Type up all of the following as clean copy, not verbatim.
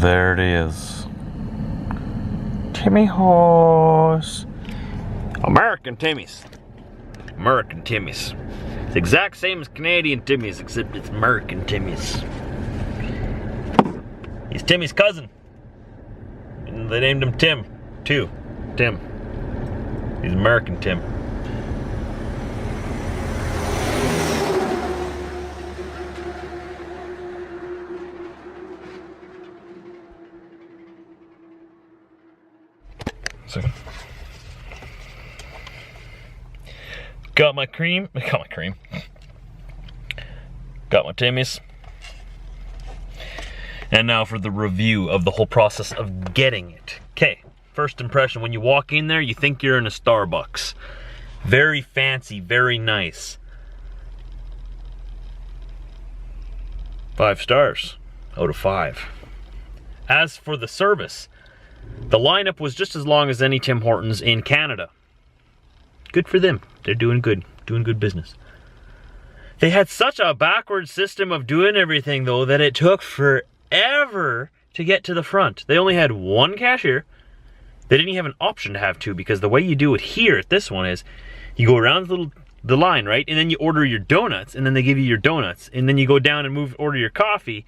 There it is. Timmy horse. American Timmy's. American Timmy's. It's the exact same as Canadian Timmy's, except it's American Timmy's. He's Timmy's cousin. And they named him Tim, too. Tim. He's American Tim. Second. Got my cream. Got my Timmy's. And now for the review of the whole process of getting it. Okay, first impression, when you walk in there, you think you're in a Starbucks. Very fancy, very nice. 5 stars out of 5. As for the service, the lineup was just as long as any Tim Hortons in Canada. Good for them. They're doing good business. They had such a backward system of doing everything, though, that it took forever to get to the front. They only had one cashier. They didn't even have an option to have two, because the way you do it here at this one is you go around the line, right? And then you order your donuts, and then they give you your donuts. And then you go down and order your coffee,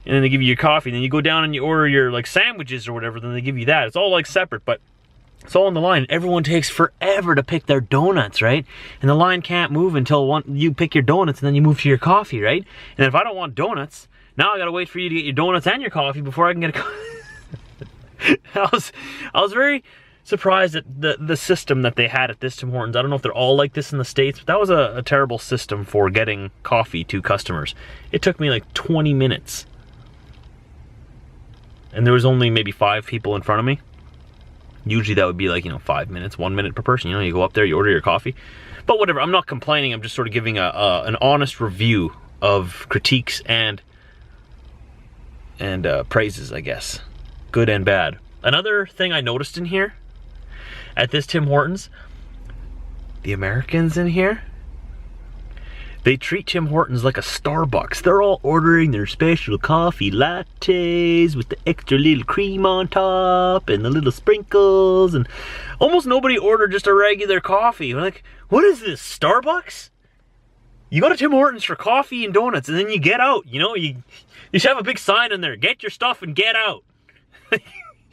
and then they give you your coffee. And then you go down and you order your like sandwiches or whatever, then they give you that. It's all like separate, but it's all on the line. Everyone takes forever to pick their donuts, right? And the line can't move until you pick your donuts, and then you move to your coffee, right? And if I don't want donuts, now I gotta wait for you to get your donuts and your coffee before I can get a coffee. I was very surprised at the system that they had at this Tim Hortons. I don't know if they're all like this in the States, but that was a terrible system for getting coffee to customers. It took me like 20 minutes. And there was only maybe 5 people in front of me. Usually that would be like, 5 minutes, 1 minute per person. You go up there, you order your coffee. But whatever, I'm not complaining. I'm just sort of giving an honest review of critiques and praises, I guess. Good and bad. Another thing I noticed in here, at this Tim Hortons, the Americans in here, they treat Tim Hortons like a Starbucks. They're all ordering their special coffee lattes with the extra little cream on top and the little sprinkles, and almost nobody ordered just a regular coffee. We're like, what is this, Starbucks? You go to Tim Hortons for coffee and donuts, and then you get out. You should have a big sign in there, get your stuff and get out.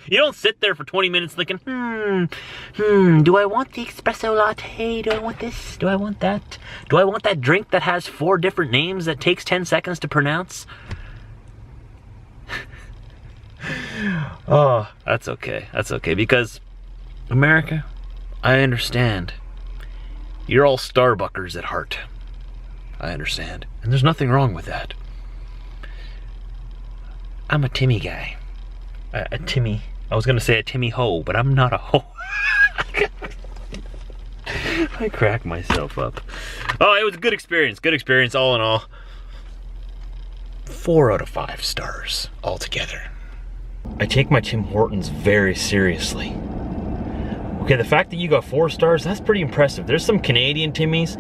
You don't sit there for 20 minutes thinking, do I want the espresso latte? Do I want this? Do I want that? Do I want that drink that has 4 different names that takes 10 seconds to pronounce? Oh, that's okay. That's okay, because America, I understand. You're all Starbuckers at heart. I understand. And there's nothing wrong with that. I'm a Timmy guy. A Timmy. I was gonna say a Timmy Ho, but I'm not a ho. I crack myself up. Oh, it was a good experience. Good experience all in all. 4 out of 5 stars altogether. I take my Tim Hortons very seriously. Okay, the fact that you got 4 stars, that's pretty impressive. There's some Canadian Timmys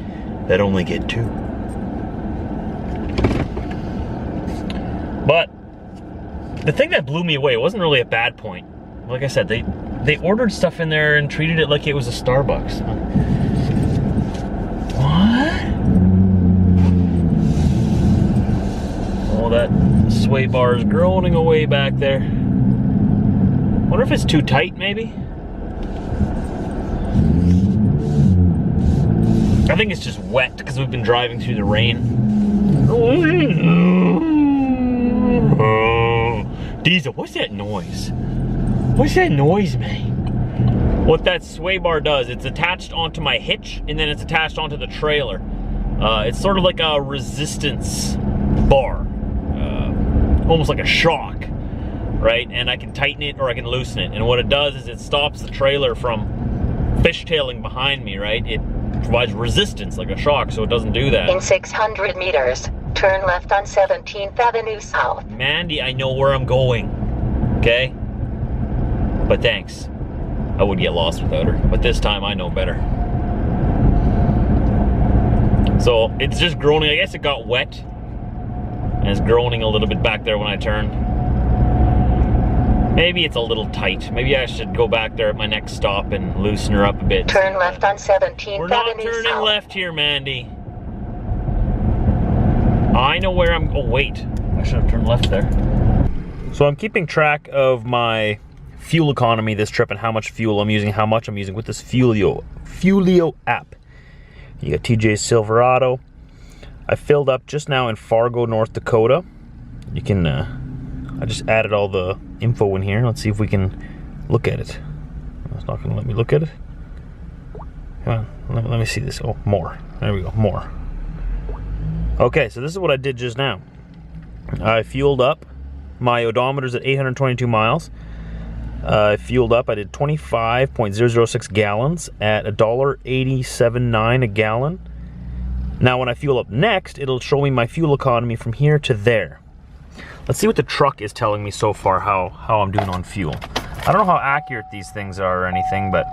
that only get 2. But the thing that blew me away, it wasn't really a bad point. Like I said, they ordered stuff in there and treated it like it was a Starbucks. What? Oh, that sway bar is groaning away back there. Wonder if it's too tight, maybe? I think it's just wet because we've been driving through the rain. Diesel, what's that noise? What's that noise, man? What that sway bar does, it's attached onto my hitch, and then it's attached onto the trailer. It's sort of like a resistance bar. Almost like a shock, right? And I can tighten it or I can loosen it. And what it does is it stops the trailer from fishtailing behind me, right? It provides resistance like a shock, so it doesn't do that. In 600 meters, turn left on 17th Avenue South. Mandy, I know where I'm going, okay? But thanks. I would get lost without her, but this time I know better. So it's just groaning. I guess it got wet, and it's groaning a little bit back there when I turn. Maybe it's a little tight. Maybe I should go back there at my next stop and loosen her up a bit. Turn left on 17th We're not Avenue turning South. left here, Mandy. I know where I'm... Oh, wait. I should have turned left there. So I'm keeping track of my fuel economy this trip and how much fuel I'm using, how much I'm using with this Fuelio app. You got TJ Silverado. I filled up just now in Fargo, North Dakota. You can... I just added all the info in here. Let's see if we can look at it. It's not going to let me look at it. Come on, let me see this. Oh, more. There we go, more. Okay, so this is what I did just now. I fueled up. My odometer's at 822 miles. I fueled up. I did 25.006 gallons at $1.87.9 a gallon. Now, when I fuel up next, it'll show me my fuel economy from here to there. Let's see what the truck is telling me so far, how I'm doing on fuel. I don't know how accurate these things are or anything, but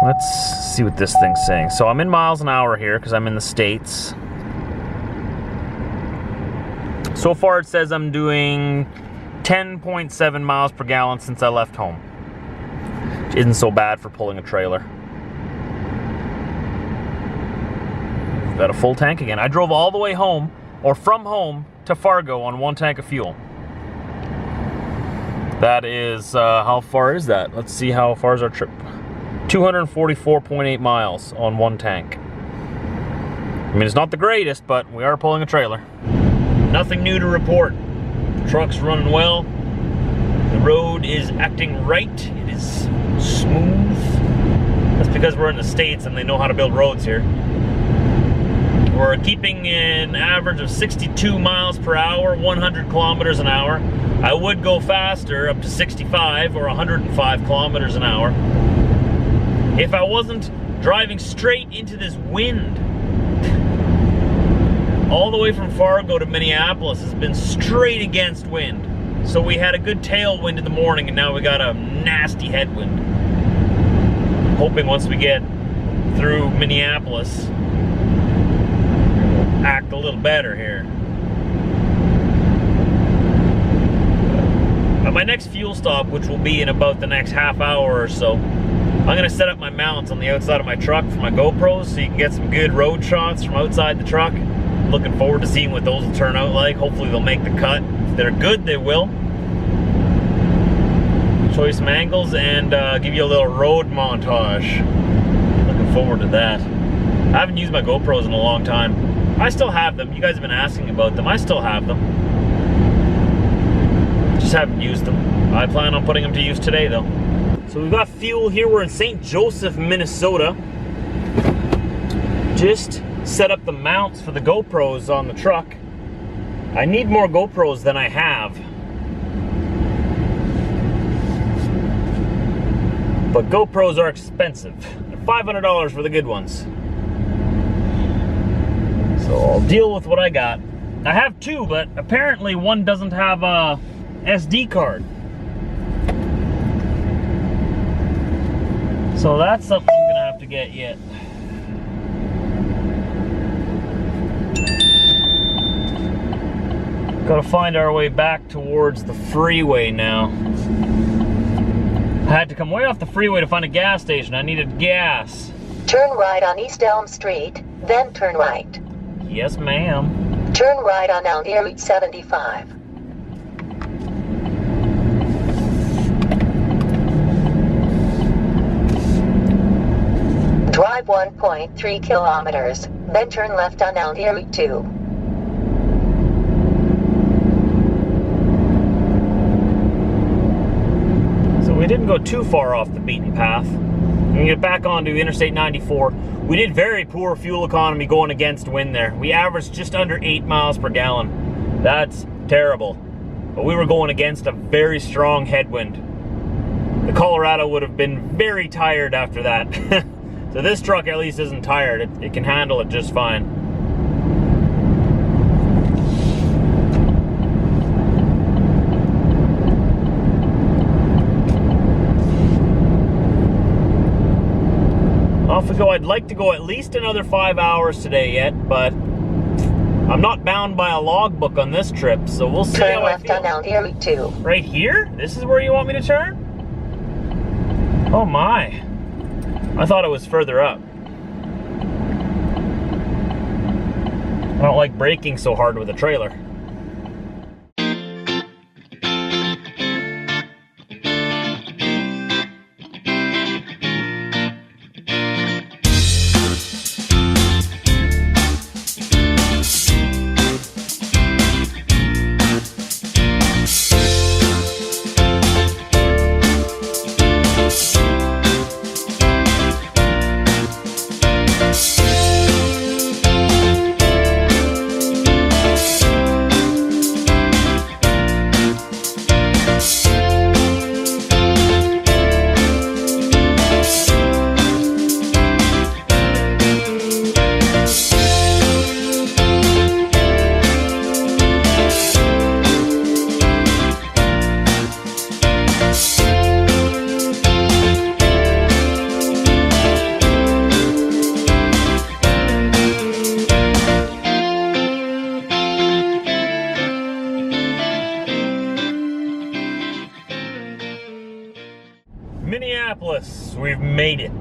let's see what this thing's saying. So I'm in miles an hour here because I'm in the States. So far it says I'm doing 10.7 miles per gallon since I left home. Which isn't so bad for pulling a trailer. Got a full tank again. I drove all the way home, or from home to Fargo on one tank of fuel. That is, how far is that? Let's see, how far is our trip? 244.8 miles on one tank. I mean, it's not the greatest, but we are pulling a trailer. Nothing new to report. The truck's running well. The road is acting right. It is smooth. That's because we're in the States and they know how to build roads here. We're keeping an average of 62 miles per hour, 100 kilometers an hour. I would go faster, up to 65 or 105 kilometers an hour, if I wasn't driving straight into this wind. All the way from Fargo to Minneapolis has been straight against wind. So we had a good tailwind in the morning and now we got a nasty headwind. Hoping once we get through Minneapolis, act a little better here. At my next fuel stop, which will be in about the next half hour or so, I'm gonna set up my mounts on the outside of my truck for my GoPros so you can get some good road shots from outside the truck. Looking forward to seeing what those will turn out like. Hopefully they'll make the cut. If they're good, they will. Show you some angles and give you a little road montage. Looking forward to that. I haven't used my GoPros in a long time. I still have them. You guys have been asking about them. I still have them. Just haven't used them. I plan on putting them to use today though. So we've got fuel here. We're in St. Joseph, Minnesota. Just set up the mounts for the GoPros on the truck. I need more GoPros than I have. But GoPros are expensive. They're $500 for the good ones. So I'll deal with what I got. I have two, but apparently one doesn't have a SD card. So that's something I'm gonna have to get yet. Gotta find our way back towards the freeway now. I had to come way off the freeway to find a gas station. I needed gas. Turn right on East Elm Street, then turn right. Yes, ma'am. Turn right on Route 75. Drive 1.3 kilometers, then turn left on Route 2. We didn't go too far off the beaten path. We get back onto Interstate 94. We did very poor fuel economy going against wind there. We averaged just under 8 miles per gallon. That's terrible. But we were going against a very strong headwind. The Colorado would have been very tired after that. So this truck at least isn't tired. It can handle it just fine. Off we go. I'd like to go at least another 5 hours today yet, but I'm not bound by a logbook on this trip, so we'll see Turn how I left feel. on Aldia Route 2. Right here? This is where you want me to turn? Oh my. I thought it was further up. I don't like braking so hard with a trailer. Minneapolis, we've made it.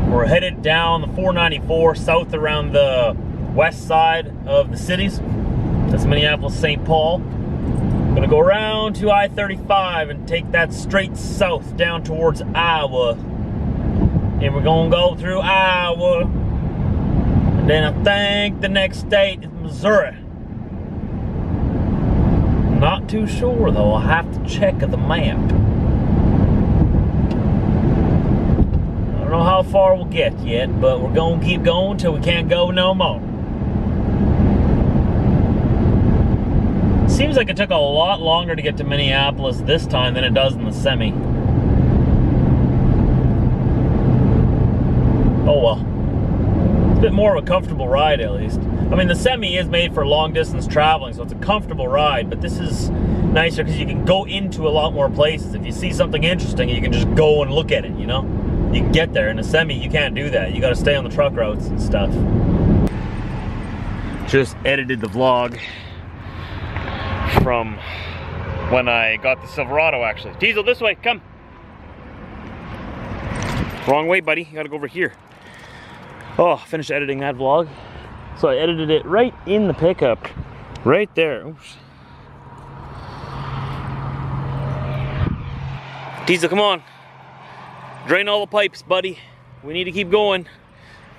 We're headed down the 494 south around the west side of the cities. That's Minneapolis, St. Paul. Gonna go around to I-35 and take that straight south down towards Iowa. And we're gonna go through Iowa. And then I think the next state is Missouri. Not too sure though, I'll have to check the map. I don't know how far we'll get yet, but we're gonna keep going till we can't go no more. Seems like it took a lot longer to get to Minneapolis this time than it does in the semi. Oh well. It's a bit more of a comfortable ride at least. I mean, the semi is made for long distance traveling, so it's a comfortable ride, but this is nicer because you can go into a lot more places. If you see something interesting, you can just go and look at it, you know? You can get there. In a semi, you can't do that. You gotta stay on the truck routes and stuff. Just edited the vlog from when I got the Silverado, actually. Diesel, this way, come. Wrong way, buddy. You gotta go over here. Oh, finished editing that vlog. So I edited it right in the pickup. Right there. Oops. Diesel, come on. Drain all the pipes, buddy. We need to keep going.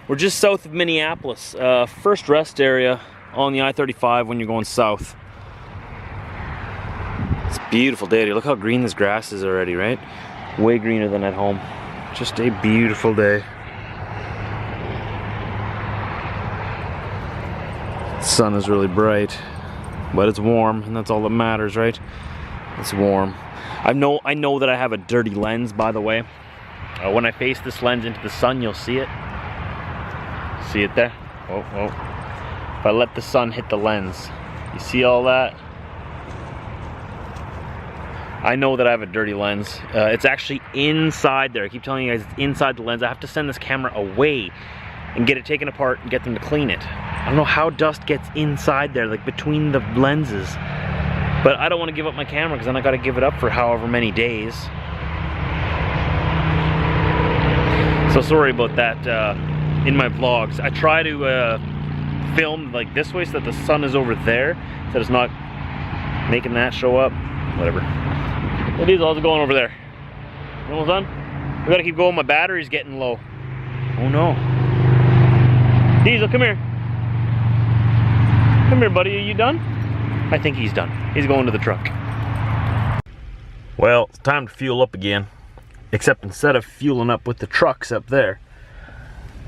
We're just south of Minneapolis. First rest area on the I-35 when you're going south. It's a beautiful day. Look how green this grass is already, right? Way greener than at home. Just a beautiful day. The sun is really bright, but it's warm, and that's all that matters, right? It's warm. I know that I have a dirty lens, by the way. When I face this lens into the sun, you'll see it. See it there? Oh, oh. If I let the sun hit the lens, you see all that? I know that I have a dirty lens. It's actually inside there. I keep telling you guys it's inside the lens. I have to send this camera away and get it taken apart and get them to clean it. I don't know how dust gets inside there, like between the lenses. But I don't want to give up my camera because then I got to give it up for however many days. So sorry about that in my vlogs. I try to film like this way so that the sun is over there, so it's not making that show up. Whatever. Hey Diesel, how's it going over there? You almost done? We gotta keep going, my battery's getting low. Oh no. Diesel, come here. Come here, buddy, are you done? I think he's done. He's going to the truck. Well, it's time to fuel up again. Except instead of fueling up with the trucks up there,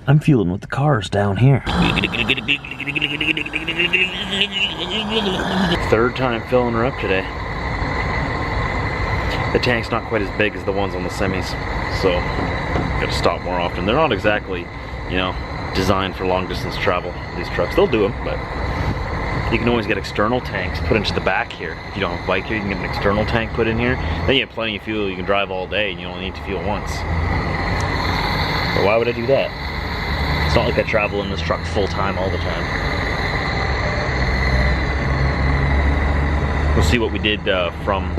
I'm fueling with the cars down here. Third time filling her up today. The tank's not quite as big as the ones on the semis, so gotta stop more often. They're not exactly, you know, designed for long distance travel, these trucks. They'll do them, but you can always get external tanks put into the back here. If you don't have a bike here, you can get an external tank put in here. Then you have plenty of fuel. You can drive all day and you only need to fuel once. But why would I do that? It's not like I travel in this truck full time all the time. see what we did from,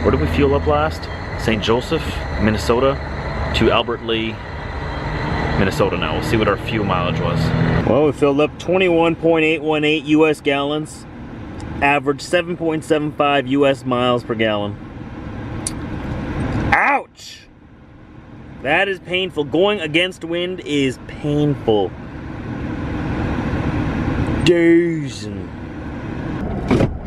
where did we fuel up last? St. Joseph, Minnesota to Albert Lee, Minnesota now. We'll see what our fuel mileage was. Well, we filled up 21.818 US gallons, average 7.75 US miles per gallon. Ouch! That is painful. Going against wind is painful. Dazing.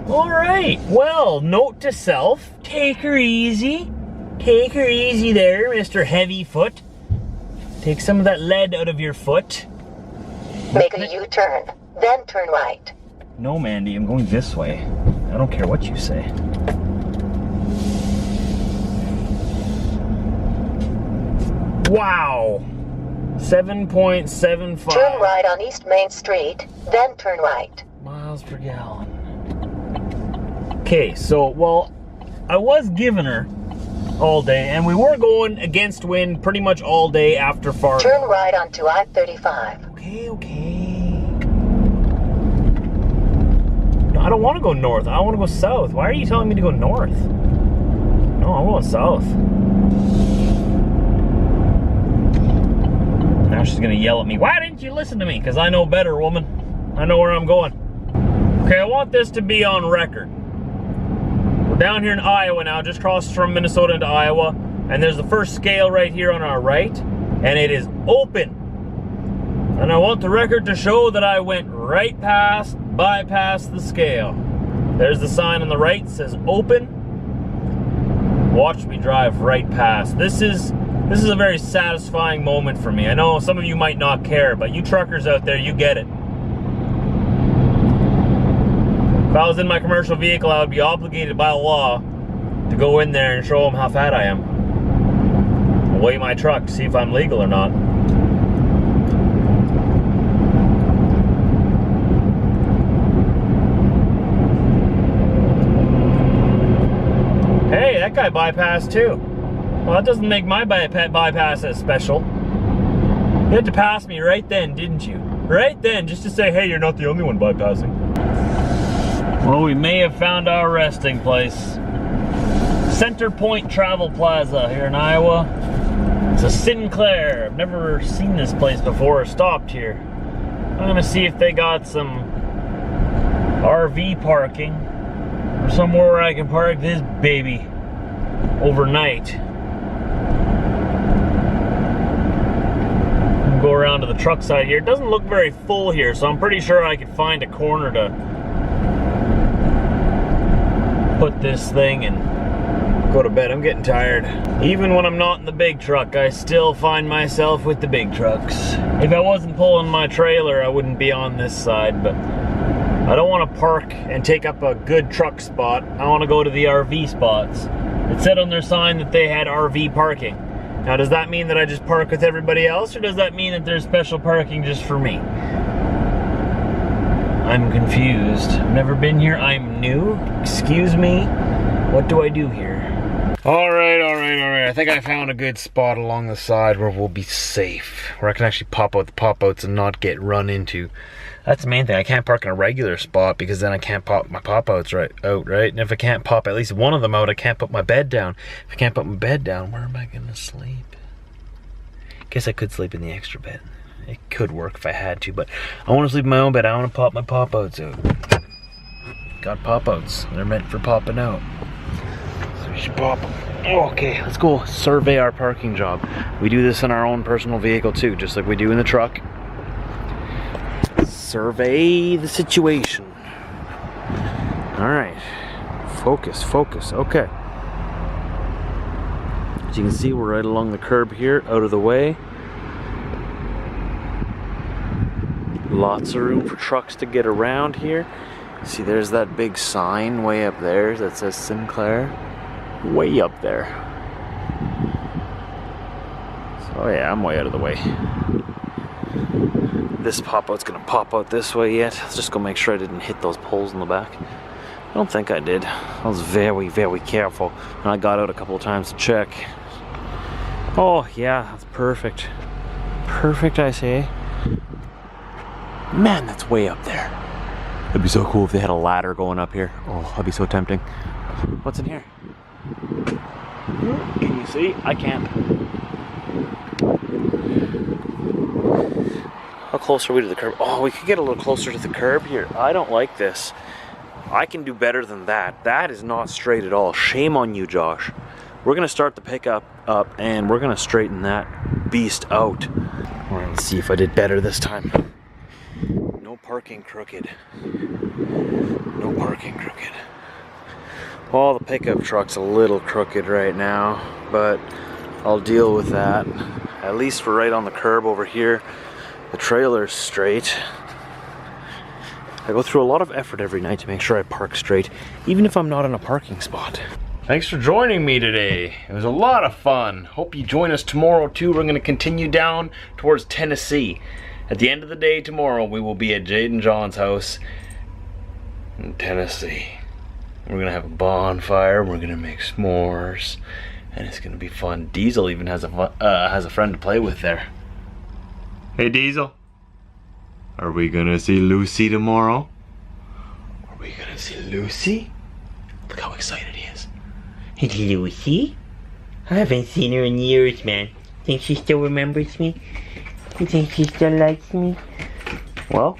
Alright, well, note to self, take her easy. Take her easy there, Mr. Heavy Foot. Take some of that lead out of your foot. Make a U-turn, then turn right. No, Mandy, I'm going this way. I don't care what you say. Wow! 7.75. Turn right on East Main Street, then turn right. Miles per gallon. Okay, so, well, I was giving her all day, and we were going against wind pretty much all day after Fargo. Turn right onto I-35. Okay, okay. No, I don't want to go north. I want to go south. Why are you telling me to go north? No, I'm going south. Now she's gonna yell at me. Why didn't you listen to me? Because I know better, woman. I know where I'm going. Okay, I want this to be on record. We're down here in Iowa now, just crossed from Minnesota into Iowa, and there's the first scale right here on our right, and it is open. And I want the record to show that I went right past, bypassed the scale. There's the sign on the right, says open. Watch me drive right past. This is a very satisfying moment for me. I know some of you might not care, but you truckers out there, you get it. If I was in my commercial vehicle, I would be obligated by law to go in there and show them how fat I am. I'll weigh my truck to see if I'm legal or not. Hey, that guy bypassed too. Well, that doesn't make my bypass as special. You had to pass me right then, didn't you? Right then, just to say, hey, you're not the only one bypassing. Well, we may have found our resting place. Center Point Travel Plaza here in Iowa. It's a Sinclair. I've never seen this place before or stopped here. I'm gonna see if they got some RV parking or somewhere where I can park this baby overnight. Go around to the truck side here. It doesn't look very full here, so I'm pretty sure I could find a corner to put this thing and go to bed. I'm getting tired. Even when I'm not in the big truck, I still find myself with the big trucks. If I wasn't pulling my trailer, I wouldn't be on this side, but I don't want to park and take up a good truck spot. I want to go to the RV spots. It said on their sign that they had RV parking. Now, does that mean that I just park with everybody else, or does that mean that there's special parking just for me? I'm confused. I've never been here. I'm new. Excuse me. What do I do here? All right. I think I found a good spot along the side where we'll be safe, where I can actually pop out the pop-outs and not get run into. That's the main thing. I can't park in a regular spot because then I can't pop my pop-outs right? And if I can't pop at least one of them out, I can't put my bed down. If I can't put my bed down, where am I gonna sleep? Guess I could sleep in the extra bed. It could work if I had to, but I want to sleep in my own bed. I want to pop my pop-outs out. Got pop-outs. They're meant for popping out. So we should pop them. Okay, let's go survey our parking job. We do this in our own personal vehicle too, just like we do in the truck. Survey the situation. All right, focus, okay. As you can see, we're right along the curb here, out of the way. Lots of room for trucks to get around here. See, there's that big sign way up there that says Sinclair. Way up there. So yeah, I'm way out of the way. This pop-out's gonna pop out this way yet. Let's just go make sure I didn't hit those poles in the back. I don't think I did. I was very, very careful. And I got out a couple of times to check. Oh yeah, that's perfect. Perfect, I say. Man, that's way up there. It'd be so cool if they had a ladder going up here. Oh, that'd be so tempting. What's in here? Can you see? I can't. How close are we to the curb? Oh, we could get a little closer to the curb here. I don't like this. I can do better than that. That is not straight at all. Shame on you, Josh. We're gonna start the pickup up and we're gonna straighten that beast out. All right, let's see if I did better this time. No parking crooked. No parking crooked. Well, the pickup truck's a little crooked right now, but I'll deal with that. At least we're right on the curb over here. The trailer's straight. I go through a lot of effort every night to make sure I park straight, even if I'm not in a parking spot. Thanks for joining me today. It was a lot of fun. Hope you join us tomorrow too. We're going to continue down towards Tennessee. At the end of the day tomorrow, we will be at Jade and John's house in Tennessee. We're going to have a bonfire. We're going to make s'mores. And it's going to be fun. Diesel even has a friend to play with there. Hey Diesel. Are we going to see Lucy tomorrow? Are we going to see Lucy? Look how excited he is. Hey, Lucy? I haven't seen her in years, man. Think she still remembers me? You think she still likes me? Well,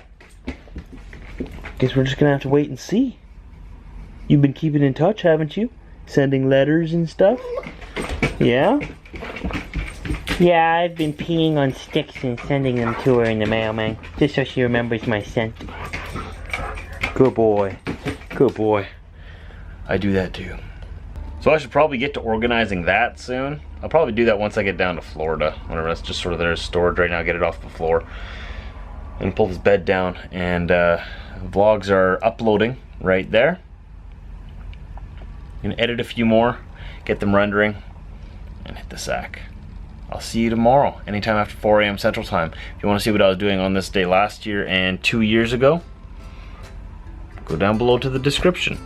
guess we're just gonna have to wait and see. You've been keeping in touch, haven't you? Sending letters and stuff? Yeah? Yeah, I've been peeing on sticks and sending them to her in the mail, man. Just so she remembers my scent. Good boy. Good boy. I do that too. So I should probably get to organizing that soon. I'll probably do that once I get down to Florida. Whenever that's just sort of there stored right now, get it off the floor. And pull this bed down. And vlogs are uploading right there. I'm gonna edit a few more, get them rendering, and hit the sack. I'll see you tomorrow, anytime after 4 a.m. Central Time. If you want to see what I was doing on this day last year and 2 years ago, go down below to the description.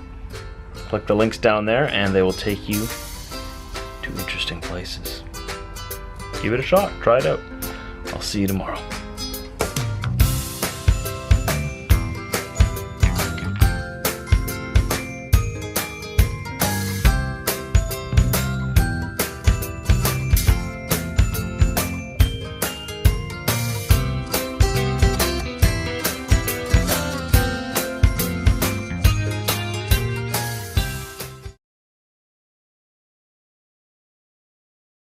Click the links down there and they will take you to interesting places. Give it a shot, try it out. I'll see you tomorrow.